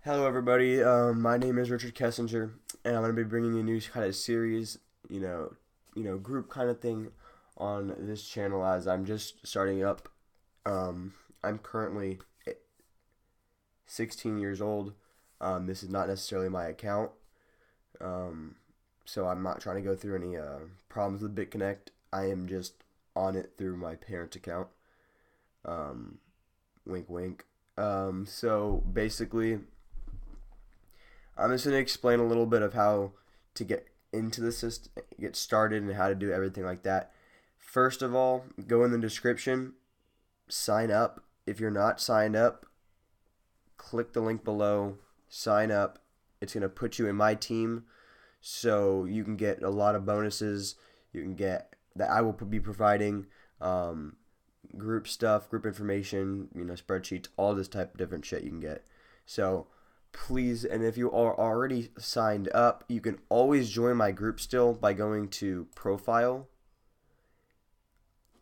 Hello, everybody. My name is Richard Kessinger, and I'm going to be bringing you a new kind of series, group kind of thing on this channel as I'm just starting up. I'm currently 16 years old. This is not necessarily my account, um, so I'm not trying to go through any problems with Bitconnect. I am just on it through my parents' account. Um, Wink, wink. So basically, I'm just going to explain a little bit of how to get into the system, get started, and how to do everything like that. First of all, go in the description, sign up. If you're not signed up, click the link below, sign up. It's going to put you in my team so you can get a lot of bonuses. You can get that I will be providing group stuff, group information, spreadsheets, all this type of different shit you can get. So please, and if you are already signed up, you can always join my group still by going to profile.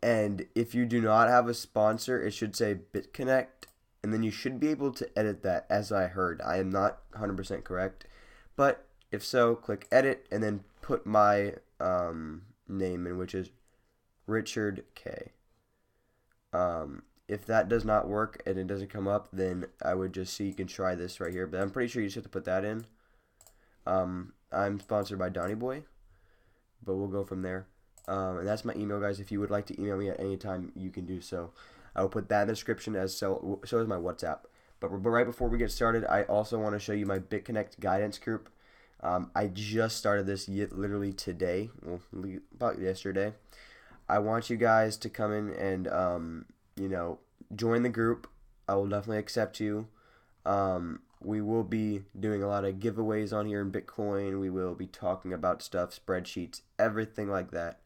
And if you do not have a sponsor, it should say Bitconnect, and then you should be able to edit that, as I heard. I am not 100% correct, but if so, click edit and then put my name in, which is Richard K. If that does not work and it doesn't come up, then I would just see you can try this right here. But I'm pretty sure you just have to put that in. I'm sponsored by Donny Boy, but we'll go from there. And that's my email, guys. If you would like to email me at any time, you can do so. I will put that in the description, as so is my WhatsApp. But right before we get started, I also want to show you my Bitconnect guidance group. I just started this literally today, well, about yesterday. I want you guys to come in and join the group. I will definitely accept you. We will be doing a lot of giveaways on here in Bitcoin. We will be talking about stuff, spreadsheets, everything like that,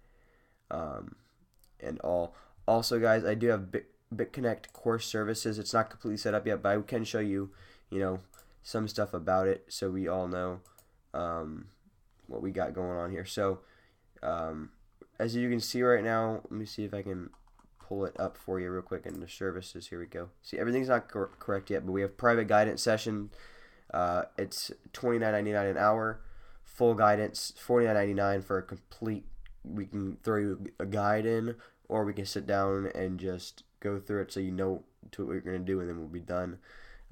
and all. Also, guys, I do have Bitconnect course services. It's not completely set up yet, but I can show you, some stuff about it so we all know what we got going on here. So, as you can see right now, let me see if I can pull it up for you real quick in the services. Here we go. See, everything's not correct yet, but we have private guidance session. It's $29.99 an hour. Full guidance, $49.99 for a complete. We can throw you a guide in, or we can sit down and just go through it so you know what you're going to do, and then we'll be done.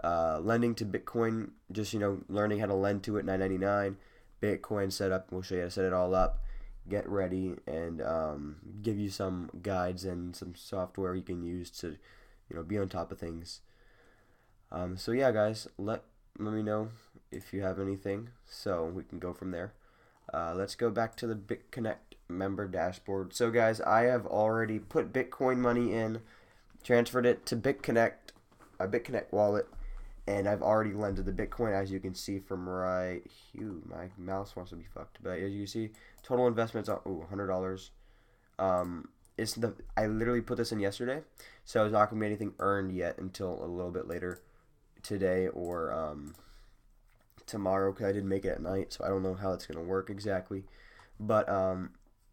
Lending to Bitcoin, just learning how to lend to it, $9.99. Bitcoin setup, we'll show you how to set it all up. Get ready and give you some guides and some software you can use to be on top of things. So yeah, guys, let me know if you have anything so we can go from there. Let's go back to the Bitconnect member dashboard. So guys, I have already put Bitcoin money in, transferred it to Bitconnect, a Bitconnect wallet, and I've already lended the Bitcoin, as you can see from right here. My mouse wants to be fucked, but as you can see, total investments are $100. I literally put this in yesterday, so it's not gonna be anything earned yet until a little bit later today or tomorrow, because I didn't make it at night, so I don't know how it's gonna work exactly. But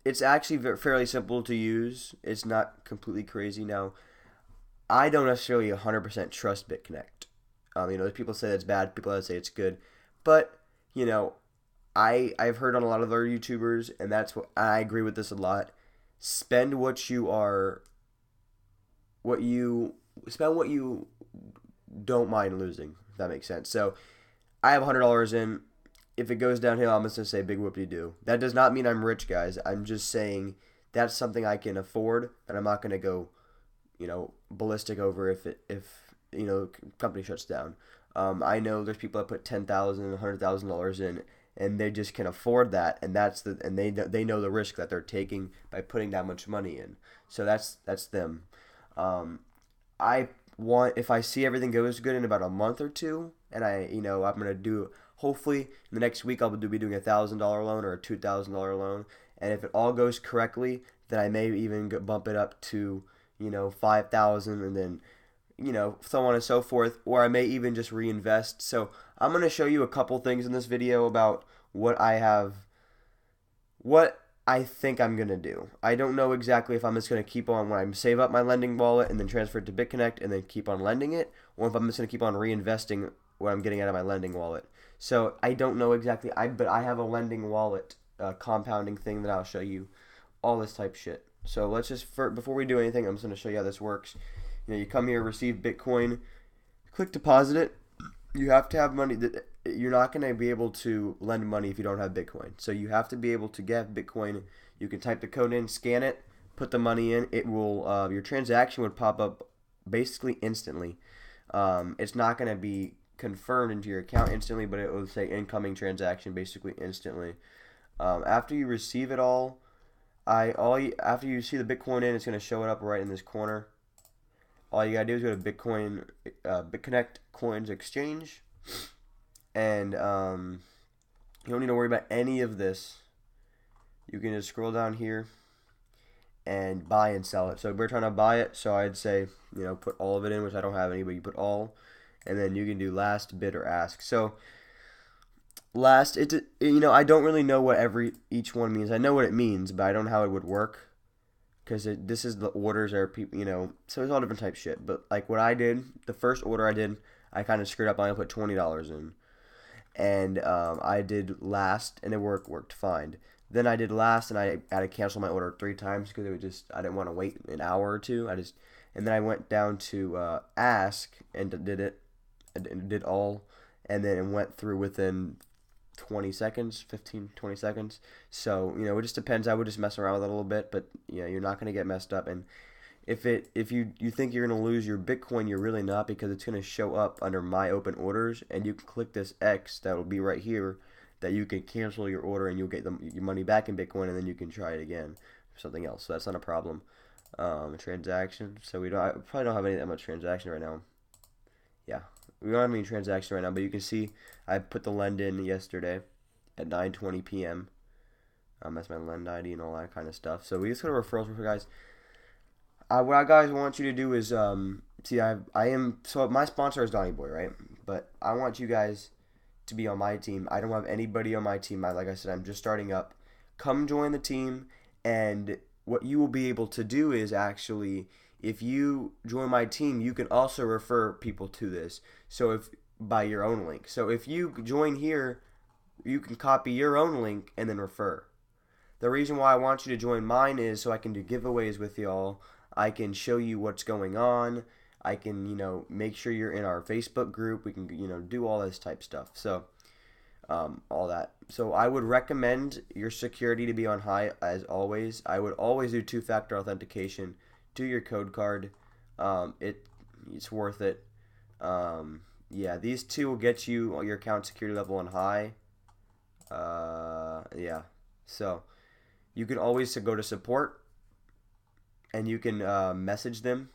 it's actually fairly simple to use. It's not completely crazy. Now, I don't necessarily 100% trust Bitconnect. There's people say that's bad, people that say it's good, but I've heard on a lot of other YouTubers, and that's what I agree with this a lot. Spend what you don't mind losing, if that makes sense. So I have $100 in. If it goes downhill, I'm just gonna say big whoop-de-doo. That does not mean I'm rich, guys. I'm just saying that's something I can afford, and I'm not gonna go, ballistic over if company shuts down. I know there's people that put $10,000, $100,000 in, and they just can afford that, and they know the risk that they're taking by putting that much money in. So that's them. I want, if I see everything goes good in about a month or two, and I'm gonna do, hopefully in the next week I'll be doing $1,000 loan or a $2,000 loan, and if it all goes correctly, then I may even bump it up to 5,000, and then so on and so forth, or I may even just reinvest. So I'm going to show you a couple things in this video about what I think I'm going to do. I don't know exactly if I'm just going to keep on, when I save up my lending wallet and then transfer it to Bitconnect and then keep on lending it, or if I'm just going to keep on reinvesting what I'm getting out of my lending wallet. So I don't know exactly. But I have a lending wallet compounding thing that I'll show you. All this type shit. So let's just before we do anything, I'm just gonna show you how this works. You come here, receive Bitcoin, click deposit it. You have to have money. You're not gonna be able to lend money if you don't have Bitcoin. So you have to be able to get Bitcoin. You can type the code in, scan it, put the money in. It will your transaction would pop up basically instantly. It's not gonna be confirmed into your account instantly, but it will say incoming transaction basically instantly. After you receive it all, after you see the Bitcoin in, it's gonna show it up right in this corner. All you gotta do is go to Bitconnect Coins Exchange, and you don't need to worry about any of this. You can just scroll down here and buy and sell it. So we're trying to buy it, so I'd say put all of it in, which I don't have any, but you put all, and then you can do last bid or ask. So last, I don't really know what each one means. I know what it means, but I don't know how it would work. Because this is the orders are people, so it's all different type shit. But like what I did, the first order I did, I kind of screwed up. I only put $20 in, and I did last, and it worked fine. Then I did last, and I had to cancel my order 3 times because I didn't want to wait an hour or two. And then I went down to ask and did it, and did all, and then it went through within 20 seconds, 15-20 seconds. So it just depends. I would just mess around with it a little bit, but you're not going to get messed up. And if you think you're going to lose your Bitcoin, you're really not, because it's going to show up under my open orders, and you can click this X that will be right here, that you can cancel your order and you'll get your money back in Bitcoin, and then you can try it again for something else. So that's not a problem. Transaction. So I probably don't have that much transaction right now. Yeah, we don't have any transaction right now, but you can see I put the lend in yesterday at 9:20 p.m. That's my lend ID and all that kind of stuff. So we just go to referrals for guys. What I guys want you to do is so my sponsor is Donnie Boy, right? But I want you guys to be on my team. I don't have anybody on my team. Like I said, I'm just starting up. Come join the team, and what you will be able to do is actually, if you join my team, you can also refer people to this. So by your own link. So if you join here, you can copy your own link and then refer. The reason why I want you to join mine is so I can do giveaways with y'all. I can show you what's going on. I can, make sure you're in our Facebook group. We can, do all this type stuff. So, all that. So I would recommend your security to be on high as always. I would always do 2-factor authentication. Do your code card. It's worth it. Yeah, these two will get you your account security level on high. Yeah. So you can always go to support, and you can message them,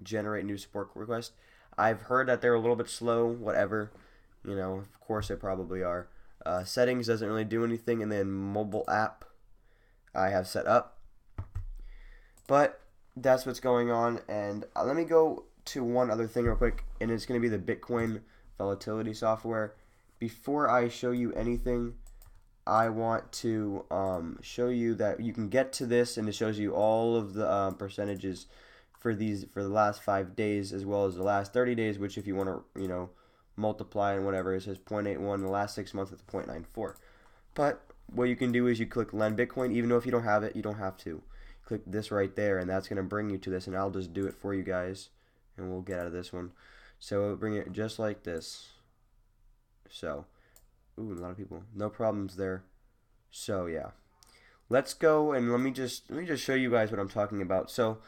generate new support request. I've heard that they're a little bit slow. Whatever. Of course they probably are. Settings doesn't really do anything, and then mobile app I have set up. But that's what's going on, and let me go to one other thing real quick, and it's going to be the Bitcoin volatility software. Before I show you anything, I want to show you that you can get to this, and it shows you all of the percentages for the last 5 days as well as the last 30 days, which if you want to multiply and whatever, it says 0.81. The last 6 months it's 0.94. But what you can do is you click lend Bitcoin. Even though if you don't have it, you don't have to. Click this right there, and that's going to bring you to this, and I'll just do it for you guys, and we'll get out of this one. So it'll bring it just like this. So, ooh, a lot of people, no problems there. So yeah, let's go, and let me just show you guys what I'm talking about. So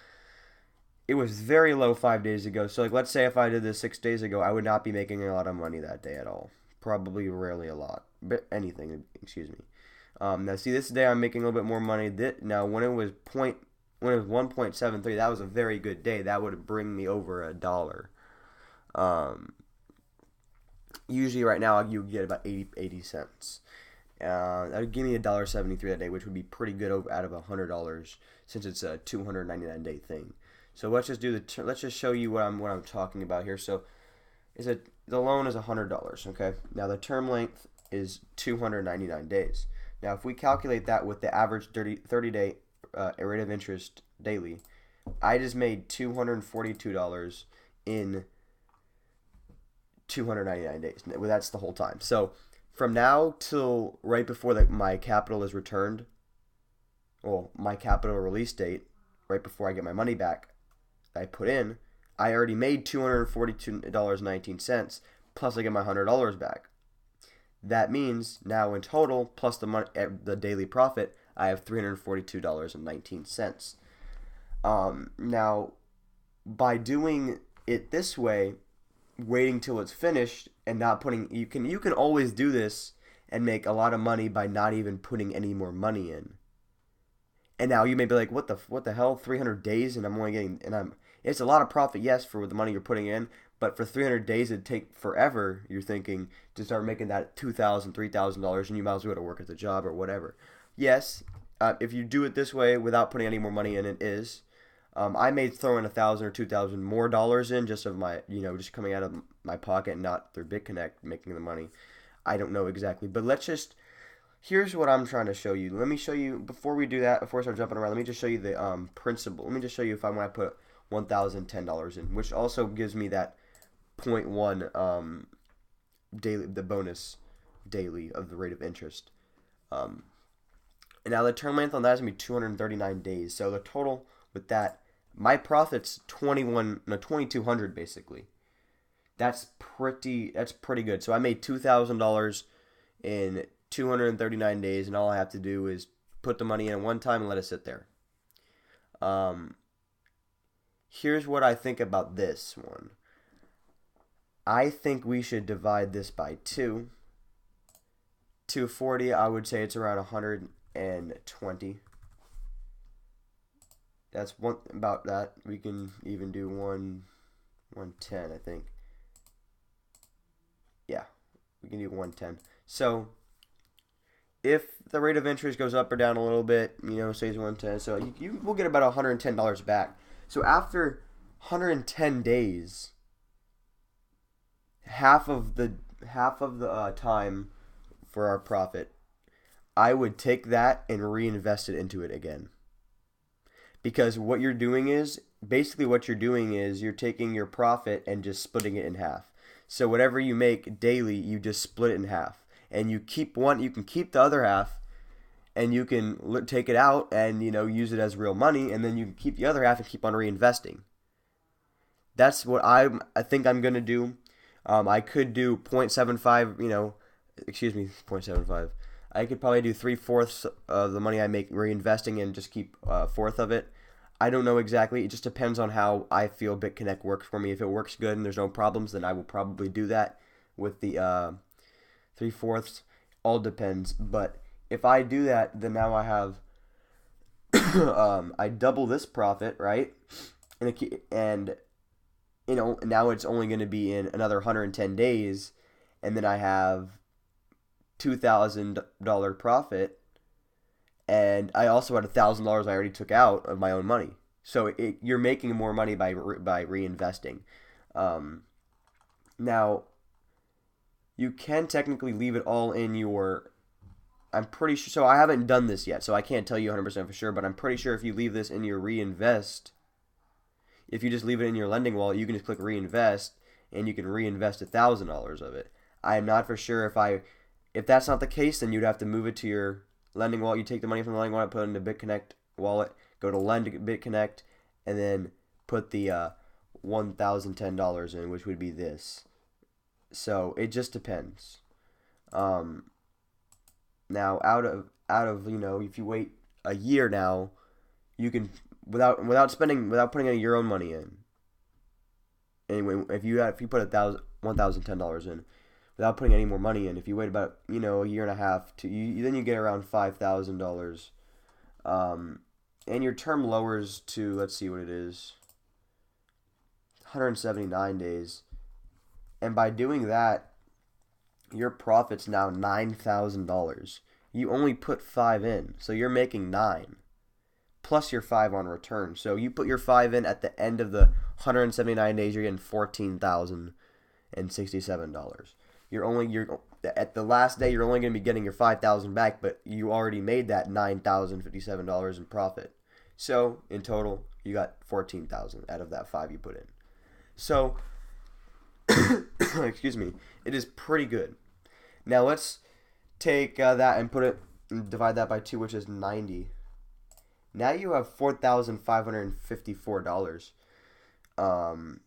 it was very low 5 days ago. So like, let's say if I did this 6 days ago, I would not be making a lot of money that day at all. Probably rarely a lot, but anything. Excuse me. Now see, this day I'm making a little bit more money. Now when it was 1.73, that was a very good day. That would bring me over $1. Usually right now you get about 80 cents. That would give me $1.73 that day, which would be pretty good out of $100 since it's a 299-day thing. So let's just do let's just show you what I'm talking about here. So the loan is $100, okay? Now the term length is 299 days. Now if we calculate that with the average 30-day rate of interest daily, I just made $242 in 299 days. That's the whole time. So from now till right before my capital is returned, well, my capital release date, right before I get my money back, I put in, I already made $242.19, plus I get my $100 back. That means now in total, plus the money, the daily profit, I have $342.19. Now, by doing it this way, waiting till it's finished and not putting, you can always do this and make a lot of money by not even putting any more money in. And now you may be like, what the hell? 300 days and I'm only getting, it's a lot of profit, yes, for the money you're putting in, but for 300 days it'd take forever, you're thinking, to start making that $2,000, $3,000, and you might as well go to work at the job or whatever. Yes, if you do it this way without putting any more money in, it is. I may throw in $1,000 or $2,000 more dollars in just of my, just coming out of my pocket and not through Bitconnect making the money. I don't know exactly, but here's what I'm trying to show you. Let me show you, before we do that, before I start jumping around, let me just show you the principle. Let me just show you if I want to put $1,010 in, which also gives me that 0.1 daily, the bonus daily of the rate of interest. And now the term length on that is going to be 239 days. So the total with that, my profit's 2,200 basically. That's pretty good. So I made $2,000 in 239 days, and all I have to do is put the money in one time and let it sit there. Here's what I think about this one. I think we should divide this by 2. 240, I would say it's around 120. That's about that. We can even do 110, I think. Yeah, we can do 110. So if the rate of interest goes up or down a little bit, stays 110, so you will get about $110 back. So after 110 days, half of the time for our profit, I would take that and reinvest it into it again. Because what you're doing is you're taking your profit and just splitting it in half. So whatever you make daily, you just split it in half, and you can keep the other half, and you can take it out and use it as real money, and then you can keep the other half and keep on reinvesting. That's what I think I'm gonna do. I could do 0.75, 0.75. I could probably do 3/4 of the money I make reinvesting and just keep 1/4 of it. I don't know exactly. It just depends on how I feel Bitconnect works for me. If it works good and there's no problems, then I will probably do that with the 3/4. All depends. But if I do that, then now I have I double this profit, right? And now it's only going to be in another 110 days, and then I have $2,000 profit, and I also had $1,000 I already took out of my own money. So you're making more money by reinvesting. Now, you can technically leave it all in your. I'm pretty sure. So I haven't done this yet, so I can't tell you 100% for sure. But I'm pretty sure if you leave this in your reinvest, if you just leave it in your lending wallet, you can just click reinvest, and you can reinvest $1,000 of it. I'm not for sure if that's not the case, then you'd have to move it to your lending wallet. You take the money from the lending wallet, put it into Bitconnect wallet, go to Lend Bitconnect, and then put the $1,010 in, which would be this. So it just depends. Now out of if you wait a year now, you can without putting any of your own money in. Anyway, if you put $1,010 in, without putting any more money in, if you wait about a year and a half then you get around $5,000, and your term lowers to, let's see what it is, 179 days, and by doing that, your profit's now $9,000. You only put 5 in, so you're making 9 plus your 5 on return. So you put your 5 in at the end of the 179 days, you're getting $14,067. You're at the last day, you're only going to be getting your $5,000 back, but you already made that $9,057 in profit. So in total, you got $14,000 out of that 5 you put in. So excuse me, it is pretty good. Now let's take that and divide that by 2, which is 90. Now you have $4,554. Um,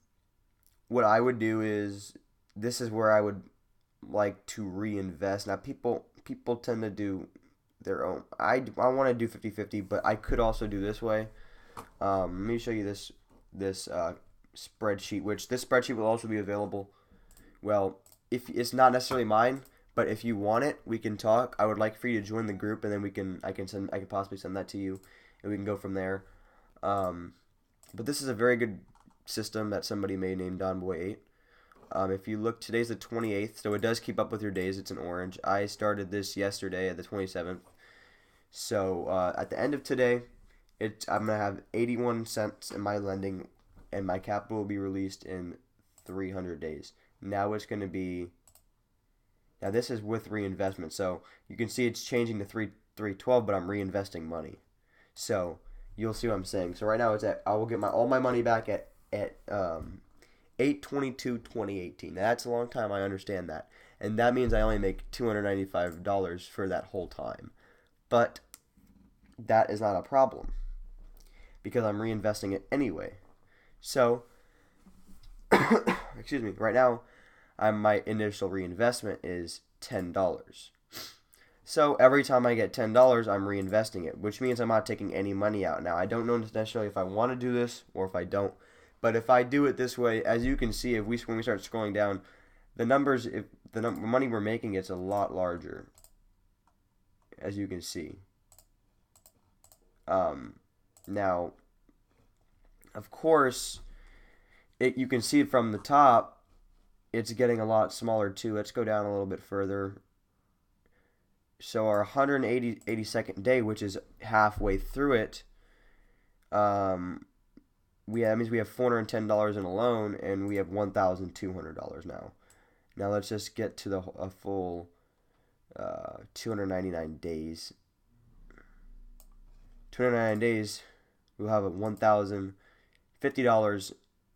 what I would do is, this is where I would like to reinvest. Now people tend to do their own. I want to do 50-50, but I could also do this way. Let me show you this spreadsheet, which this spreadsheet will also be available. Well, if it's not necessarily mine, but if you want it, we can talk. I would like for you to join the group, and then I can possibly send that to you, and we can go from there. But this is a very good system that somebody made named DonBoy8. If you look, today's the 28th, so it does keep up with your days. It's in orange. I started this yesterday at the 27th. So at the end of today, I'm going to have 81 cents in my lending, and my capital will be released in 300 days. Now it's going to be, now this is with reinvestment. So you can see it's changing to 312, but I'm reinvesting money. So you'll see what I'm saying. So right now I will get all my money back at 8/22/2018. That's a long time, I understand that. And that means I only make $295 for that whole time. But that is not a problem, because I'm reinvesting it anyway. So, excuse me, right now, my initial reinvestment is $10. So every time I get $10, I'm reinvesting it, which means I'm not taking any money out. Now, I don't know necessarily if I want to do this or if I don't, but if I do it this way, as you can see, when we start scrolling down, the numbers, if the money we're making gets a lot larger, as you can see. Now, of course, you can see from the top, it's getting a lot smaller too. Let's go down a little bit further. So our 182nd day, which is halfway through it, that means we have $410 in a loan, and we have $1,200 now. Now let's just get to a full 299 days. 299 days, we'll have a $1,050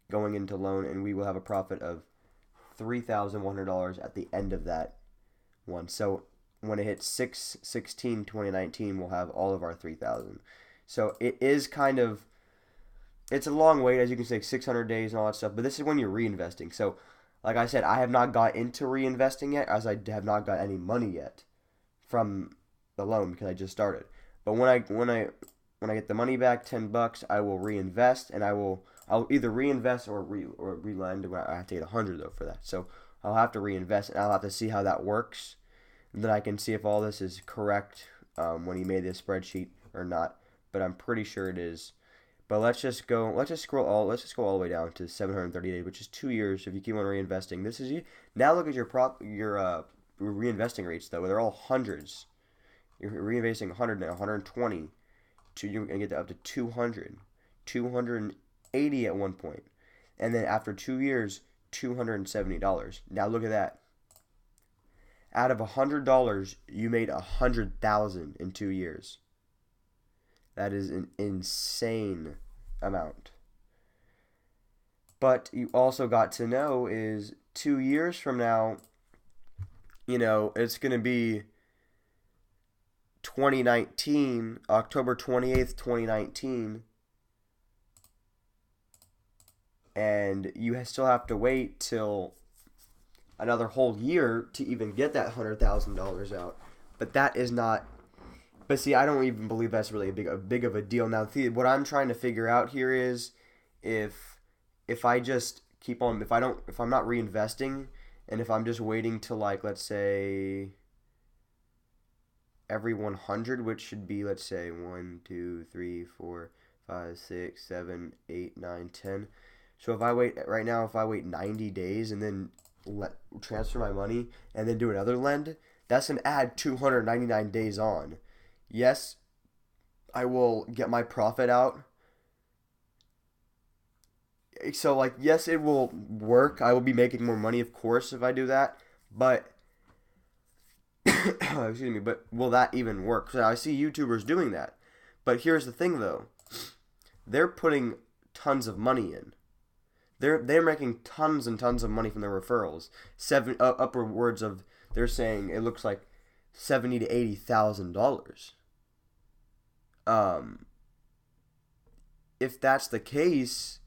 going into loan, and we will have a profit of $3,100 at the end of that one. So when it hits 6/16/2019, we'll have all of our 3,000. So it is it's a long wait, as you can see, 600 days and all that stuff, but this is when you're reinvesting. So like I said, I have not got into reinvesting yet, as I have not got any money yet from the loan, because I just started. But when I get the money back, $10, I will reinvest, and I'll either reinvest or relend. I have to get 100 though for that. So I'll have to reinvest, and I'll have to see how that works. And then I can see if all this is correct when he made this spreadsheet or not. But I'm pretty sure it is. But let's just go all the way down to 730 days, which is 2 years. If you keep on reinvesting, this is you. Now look at your reinvesting rates though. They're all hundreds. You're reinvesting 100 now, 120. You're gonna get up to 200, 280 at one point, and then after 2 years, $270. Now look at that. Out of $100, you made $100,000 in 2 years. That is an insane amount. But you also got to know is 2 years from now, it's gonna be 2019, October 28th, 2019, and you still have to wait till another whole year to even get that $100,000 out. But that is not. But see, I don't even believe that's really a big of a deal. Now, what I'm trying to figure out here is if I just keep on, if I'm not reinvesting, and if I'm just waiting till, like, let's say every 100, which should be, let's say 1, 2, 3, 4, 5, 6, 7, 8, 9, 10. So if I wait 90 days and then transfer my money and then do another lend, that's an add 299 days on. Yes, I will get my profit out. So, like, yes, it will work. I will be making more money, of course, if I do that. But, excuse me, but will that even work? So I see YouTubers doing that. But here's the thing, though. They're putting tons of money in. they're making tons and tons of money from their referrals. Upwards of, they're saying it looks like $70,000 to $80,000. Um, if that's the case,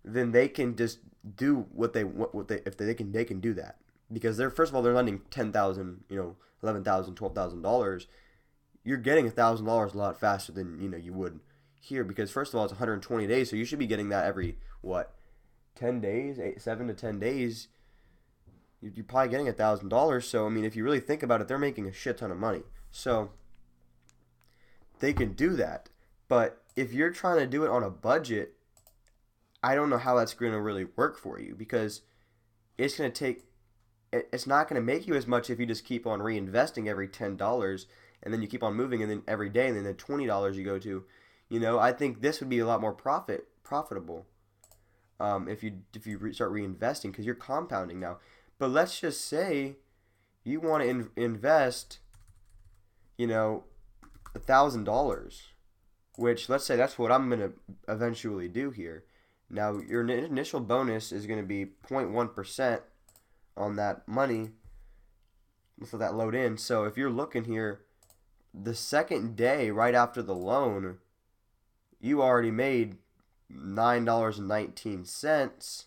then they can just do what they if they can do that, because they're, first of all, they're lending 10,000, $11,000, $12,000. You're getting $1,000 a lot faster than you would here, because first of all it's 120 days, so you should be getting that every what, 10 days, 7 to 10 days. You're probably getting $1,000. So I mean, if you really think about it, they're making a shit ton of money. So they can do that. But if you're trying to do it on a budget, I don't know how that's going to really work for you, because it's going to take it's not going to make you as much if you just keep on reinvesting every $10, and then you keep on moving, and then every day, and then the $20 you go to. I think this would be a lot more profitable, if you start reinvesting, because you're compounding now. But let's just say you want to invest, $1,000, which, let's say that's what I'm gonna eventually do here. Now your initial bonus is gonna be 0.1% on that money. Let's let that load in. So if you're looking here, the second day right after the loan, you already made $9.19.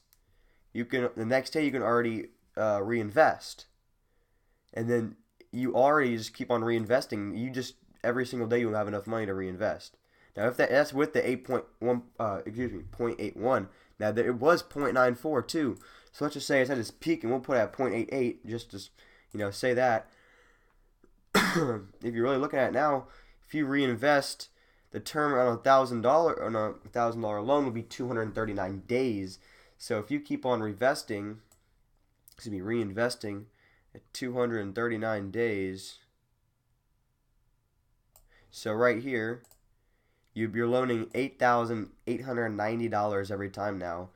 The next day you can already reinvest, and then you already just keep on reinvesting. Every single day you'll have enough money to reinvest. Now if that's with the 0.81. Now it was 0.94 too. So let's just say it's at its peak, and we'll put it at 0.88 just to say that. If you're really looking at it now, if you reinvest, the term on $1,000 loan would be 239 days. So if you keep on reinvesting at 239 days. So right here, you're loaning $8,890 every time now.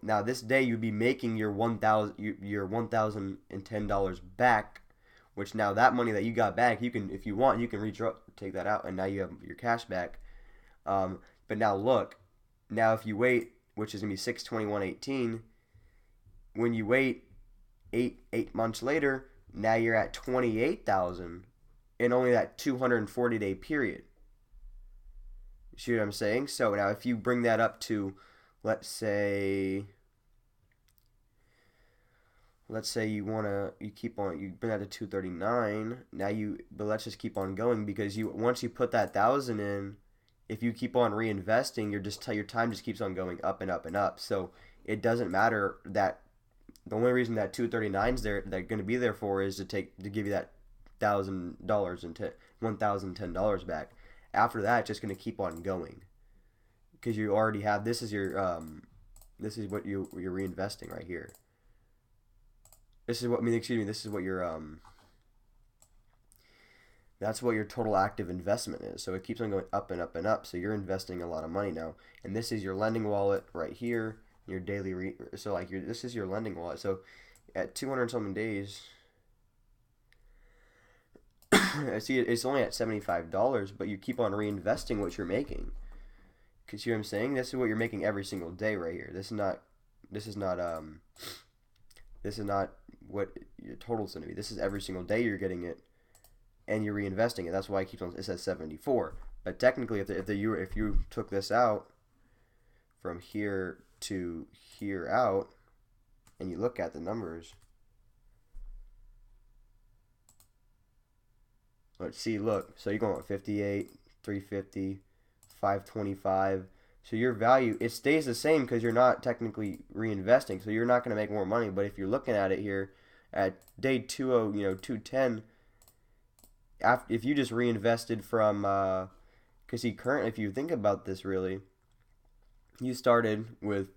Now this day you'd be making your $1,010 back, which now that money that you got back, you can, if you want, you can take that out, and now you have your cash back. But now look, now if you wait, which is gonna be 6/21/18, when you wait eight months later, now you're at 28,000 in only that 240-day period. You see what I'm saying? So now if you bring that up to, let's say you bring that to 239. But let's just keep on going, because once you put that 1,000 in, if you keep on reinvesting, your time just keeps on going up and up and up. So it doesn't matter that the only reason that 239's there, they're going to be there for, is to give you that $1,000 and $1,010 back. After that, it's just going to keep on going, because you already have, this is what you're reinvesting right here. This is what your that's what your total active investment is. So it keeps on going up and up and up. So you're investing a lot of money now, and this is your lending wallet right here. Your daily this is your lending wallet. So at 200 something days, I see it's only at $75, but you keep on reinvesting what you're making. Cause you see what I'm saying? This is what you're making every single day right here. This is not what your total's gonna be. This is every single day you're getting it, and you're reinvesting it. That's why it says 74. But technically, if you took this out from here to here out, and you look at the numbers, let's see. Look, so you're going with 58, 350, 525. So your value, it stays the same, because you're not technically reinvesting, so you're not going to make more money. But if you're looking at it here at day 210, if you just reinvested from, because currently, if you think about this really, you started with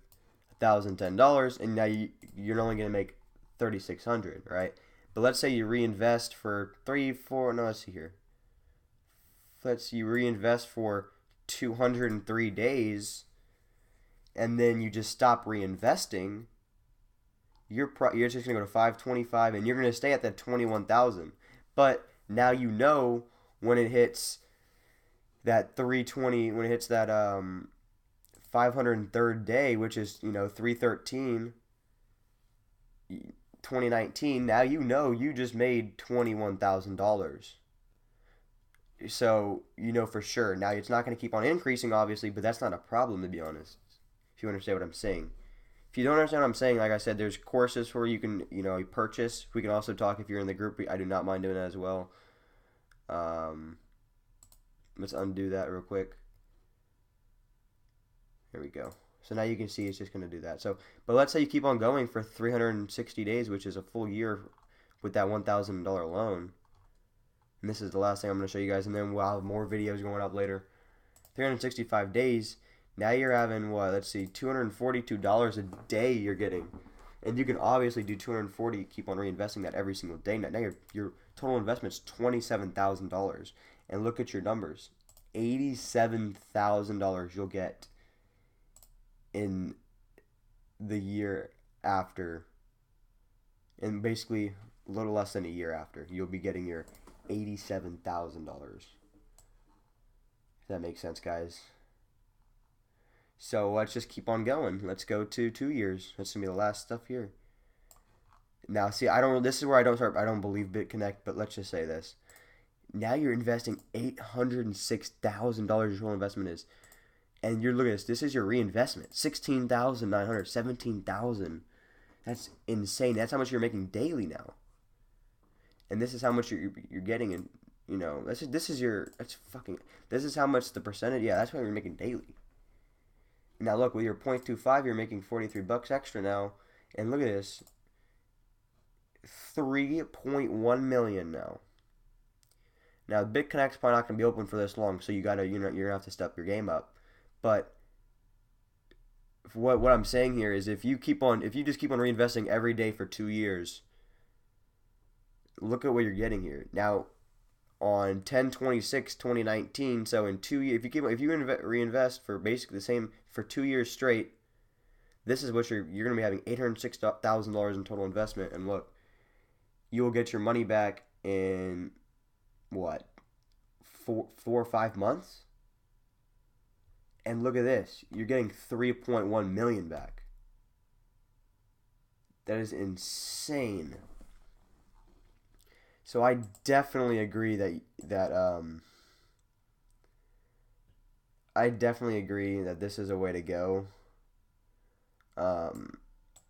$1,010, and now you're only going to make $3,600, right? But let's say you reinvest for you reinvest for 203 days, and then you just stop reinvesting. You're just going to go to 525, and you're going to stay at that 21,000. But now when it hits that 320, when it hits that 503rd day, which is 313 2019. Now you just made $21,000. So for sure. Now it's not going to keep on increasing, obviously, but that's not a problem, to be honest. If you understand what I'm saying. If you don't understand what I'm saying, like I said, there's courses where you can purchase. We can also talk if you're in the group. I do not mind doing that as well. Let's undo that real quick. Here we go. So now you can see it's just going to do that. So, but let's say you keep on going for 360 days, which is a full year with that $1,000 loan. And this is the last thing I'm going to show you guys, and then we'll have more videos going up later. 365 days. Now you're having what? Let's see, $242 a day you're getting. And you can obviously do 240, keep on reinvesting that every single day. Now your total investment is $27,000. And look at your numbers. $87,000 you'll get in the year after. And basically a little less than a year after, you'll be getting your $87,000. If that makes sense, guys. So let's just keep on going. Let's go to 2 years. That's gonna be the last stuff here. Now, see, this is where I don't believe Bitconnect, but let's just say this. Now you're investing $806,000 your total investment is. And you're looking at this. This is your reinvestment. $16,900, $17,000. That's insane. That's how much you're making daily now. And this is how much you're getting in, this is how much the percentage, yeah, that's what you're making daily. Now look, with your 0.25, you're making 43 bucks extra now. And look at this. 3.1 million now. Now Bitconnect's probably not gonna be open for this long, so you're gonna have to step your game up. But what I'm saying here is if you just keep on reinvesting every day for 2 years, look at what you're getting here. Now on 10/26/2019, so in 2 years, if you reinvest for basically the same for 2 years straight, this is what you're going to be having $806,000 in total investment. And look, you will get your money back in what, 4 or 5 months. And look at this, you're getting 3.1 million back. That is insane. So I definitely agree that this is a way to go.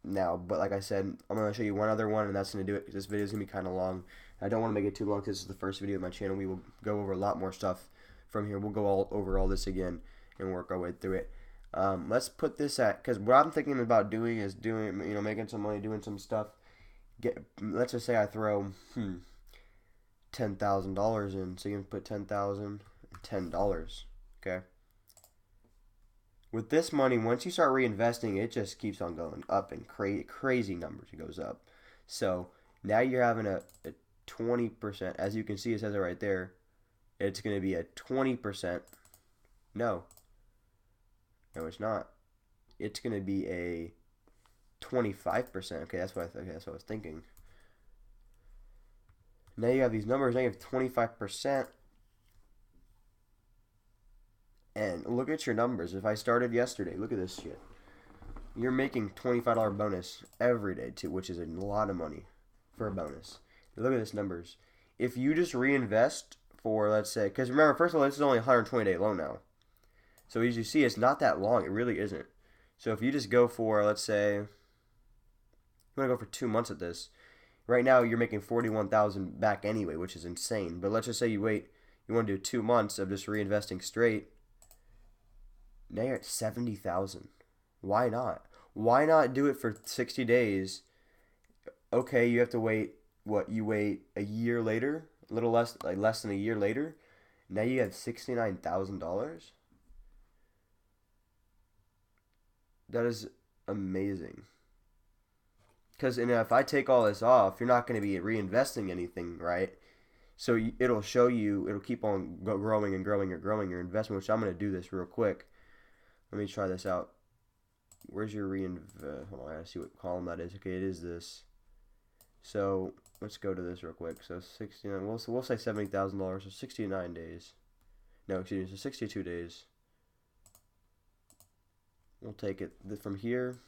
Now, but like I said, I'm going to show you one other one, and that's going to do it, because this video is going to be kind of long. I don't want to make it too long because this is the first video of my channel. We will go over a lot more stuff from here. We'll go over all this again and work our way through it. Let's put this at, because what I'm thinking about doing is making some money, doing some stuff. Let's just say I throw $10,000 in, so you can put $10,000, $10. Okay. With this money, once you start reinvesting, it just keeps on going up in crazy numbers. It goes up. So now you're having a 20%. As you can see, it says it right there. It's going to be a 20%. No, it's not. It's going to be a 25%. Okay, that's what I was thinking. Now you have these numbers. Now you have 25%. And look at your numbers. If I started yesterday, look at this shit. You're making $25 bonus every day too, which is a lot of money for a bonus. Look at this numbers. If you just reinvest for, let's say, because remember, first of all, this is only a 120-day loan now. So as you see, it's not that long. It really isn't. So if you just go for, let's say, you want to go for 2 months at this. Right now, you're making $41,000 back anyway, which is insane. But let's just say you want to do 2 months of just reinvesting straight. Now you're at $70,000. Why not? Why not do it for 60 days? Okay, you have to wait. What, you wait a year later? A little less, like less than a year later. Now you have $69,000. That is amazing. Because if I take all this off, you're not going to be reinvesting anything, right? So it'll show you, it'll keep on growing and growing and growing your investment, which I'm going to do this real quick. Let me try this out. Where's your hold on, I gotta see what column that is. Okay, it is this. So let's go to this real quick. So 69. We'll say $70,000. So 69 days. No, excuse me. So 62 days. We'll take it from here,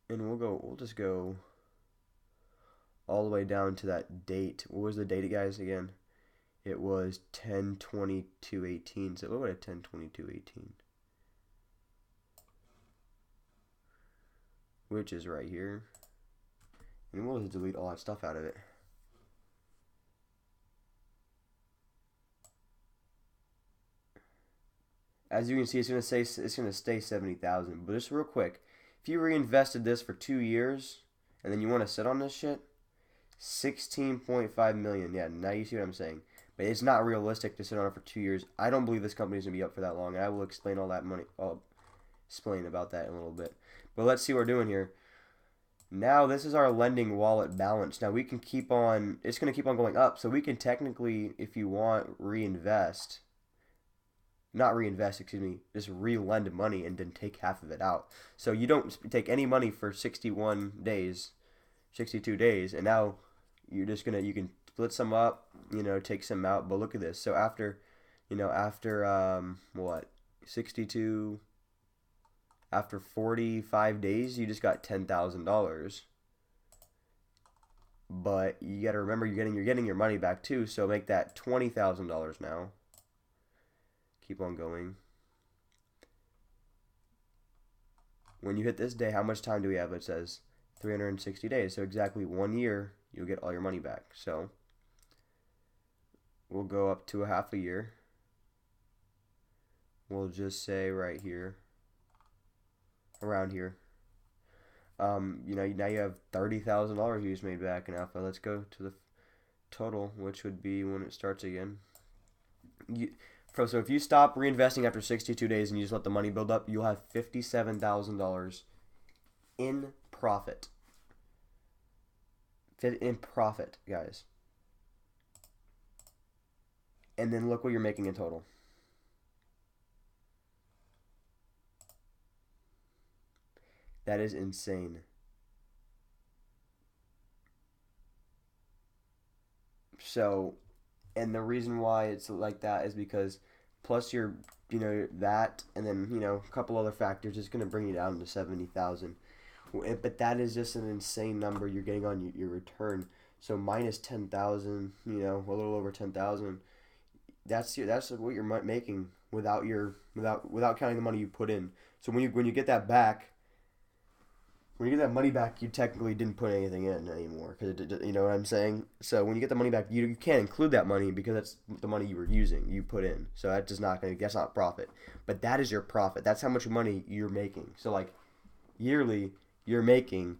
and we'll just go all the way down to that date. What was the date, guys, again? It was 10/22/18. So what would a 10/22/18? Which is right here. And we'll just delete all that stuff out of it. As you can see, it's gonna stay 70,000. But just real quick, if you reinvested this for 2 years and then you want to sit on this shit, 16.5 million. Yeah, now you see what I'm saying. But it's not realistic to sit on it for 2 years. I don't believe this company's gonna be up for that long. And I will explain all that money. I'll explain about that in a little bit. But let's see what we're doing here. Now this is our lending wallet balance. Now we can keep on. It's gonna keep on going up. So we can technically, if you want, reinvest. Not reinvest, excuse me, just re-lend money and then take half of it out. So you don't take any money for 61 days, 62 days, and now you're just gonna, you can split some up, take some out. But look at this. So after, what, 62, after 45 days, you just got $10,000. But you got to remember, you're getting your money back too. So make that $20,000 now. Keep on going. When you hit this day, how much time do we have? It says 360 days. So exactly 1 year, you'll get all your money back. So we'll go up to a half a year. We'll just say right here, around here. Now you have $30,000 you just made back in Alpha. Let's go to the total, which would be when it starts again. So if you stop reinvesting after 62 days and you just let the money build up, you'll have $57,000 in profit. In profit, guys. And then look what you're making in total. That is insane. So, and the reason why it's like that is because plus your, that, and then, a couple other factors is going to bring you down to 70,000. But that is just an insane number you're getting on your return. So minus 10,000, a little over 10,000. That's what you're making without counting the money you put in. So when you get that back, when you get that money back, you technically didn't put anything in anymore, because you know what I'm saying. So when you get the money back, you can't include that money because that's the money you were using, you put in. So that's not profit, but that is your profit. That's how much money you're making. So like yearly, you're making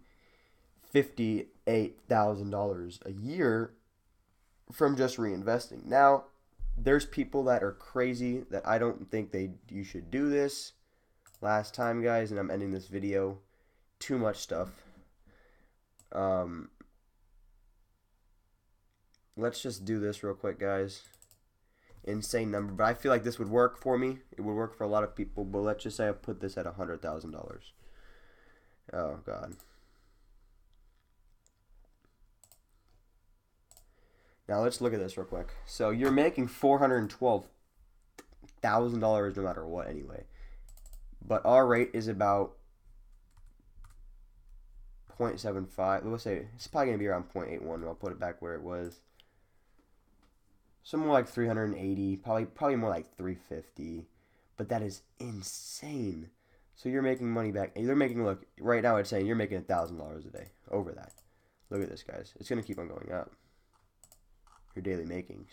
$58,000 a year from just reinvesting. Now, there's people that are crazy that I don't think you should do this. Last time, guys, and I'm ending this video. Too much stuff. Let's just do this real quick, guys. Insane number, but I feel like this would work for me. It would work for a lot of people, but let's just say I put this at $100,000. Oh God. Now let's look at this real quick. So you're making $412,000 no matter what anyway. But our rate is about 0.75. Let's say it's probably going to be around 0.81. I'll put it back where it was. So more like 380, probably more like 350. But that is insane. So you're making money back. And you're making, look, right now it's saying you're making $1,000 a day over that. Look at this, guys. It's going to keep on going up. Your daily makings.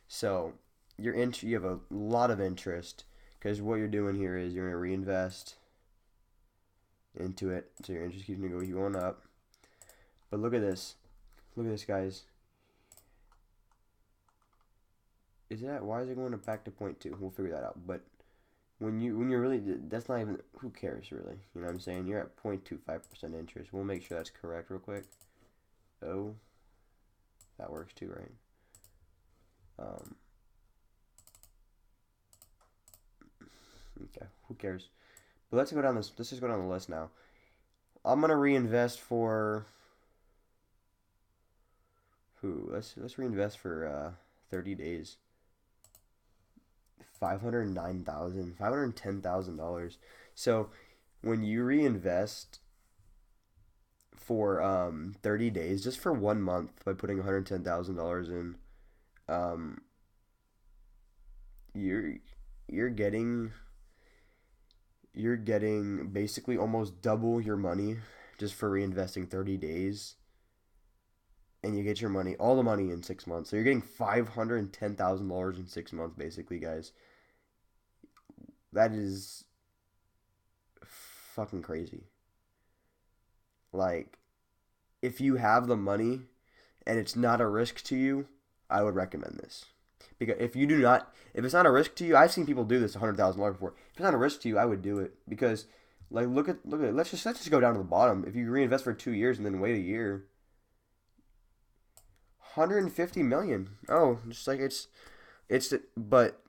So you have a lot of interest, because what you're doing here is you're going to reinvest into it, so your interest keeps going up. But look at this. Look at this, guys. Why is it going back to 0.2? We'll figure that out. But when you're really, that's not even, who cares really? You know what I'm saying? You're at 0.25% interest. We'll make sure that's correct real quick. Oh, that works too, right? Okay, who cares? But let's go down this. Let's just go down the list now. I'm gonna reinvest for who? Let's reinvest for 30 days. $510,000. So when you reinvest for 30 days, just for 1 month, by putting $110,000 in, um, you're you're getting you're getting basically almost double your money just for reinvesting 30 days, and you get your money, all the money, in 6 months. So you're getting $510,000 in 6 months, basically, guys. That is fucking crazy. Like, if you have the money and it's not a risk to you, I would recommend this. Because if it's not a risk to you, I've seen people do this $100,000 before. If it's not a risk to you, I would do it because, like, look at let's just go down to the bottom. If you reinvest for 2 years and then wait a year, 150 million. Oh, just like but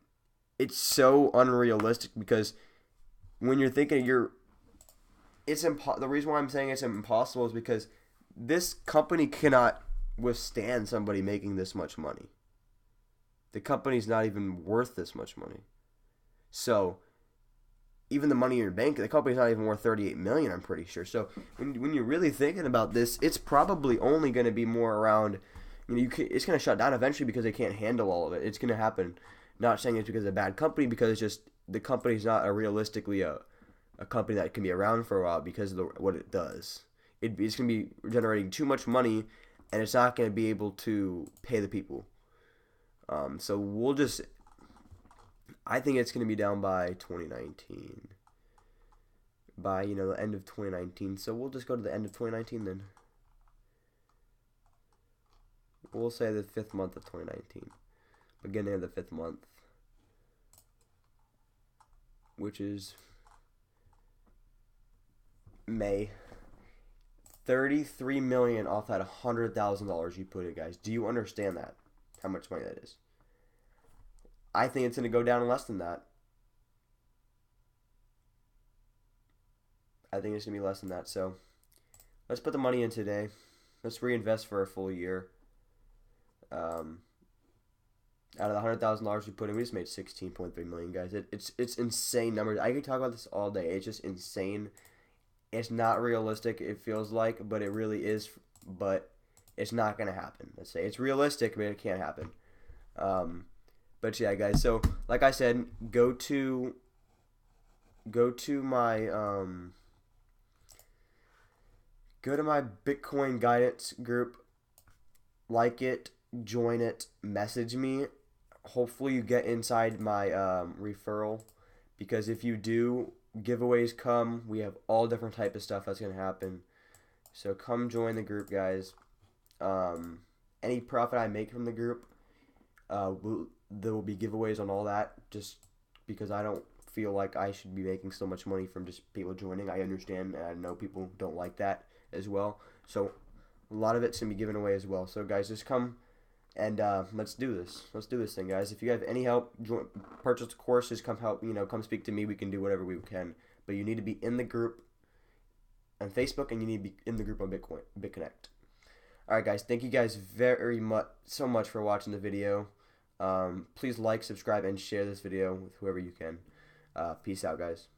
it's so unrealistic because when you're thinking the reason why I'm saying it's impossible is because this company cannot withstand somebody making this much money. The company's not even worth this much money. So even the money in your bank, the company's not even worth 38 million, I'm pretty sure. So when you're really thinking about this, it's probably only going to be more around, it's going to shut down eventually because they can't handle all of it. It's going to happen. Not saying it's because of a bad company, because it's just the company's not realistically a company that can be around for a while because of what it does. It's going to be generating too much money, and it's not going to be able to pay the people. So I think it's going to be down by 2019. By, the end of 2019. So we'll just go to the end of 2019 then. We'll say the 5th month of 2019. Beginning of the 5th month. Which is May. 33 million off that $100,000 you put in, guys. Do you understand that? How much money that is? I think it's going to go down less than that. I think it's going to be less than that. So let's put the money in today. Let's reinvest for a full year. Out of the $100,000 we put in, we just made 16.3 million, guys. It's insane numbers. I could talk about this all day. It's just insane. It's not realistic, it feels like, but it really is. But it's not gonna happen. Let's say it's realistic, but it can't happen. But yeah, guys. So like I said, go to my Bitcoin guidance group, like it, join it, message me. Hopefully you get inside my referral, because if you do, giveaways come. We have all different type of stuff that's gonna happen. So come join the group, guys. Any profit I make from the group, there will be giveaways on all that. Just because I don't feel like I should be making so much money from just people joining. I understand, and I know people don't like that as well. So a lot of it's gonna be given away as well. So guys, just come and let's do this. Let's do this thing, guys. If you have any help, purchase courses, come help. Come speak to me. We can do whatever we can. But you need to be in the group on Facebook, and you need to be in the group on Bitconnect. All right, guys. Thank you guys so much for watching the video. Please like, subscribe, and share this video with whoever you can. Peace out, guys.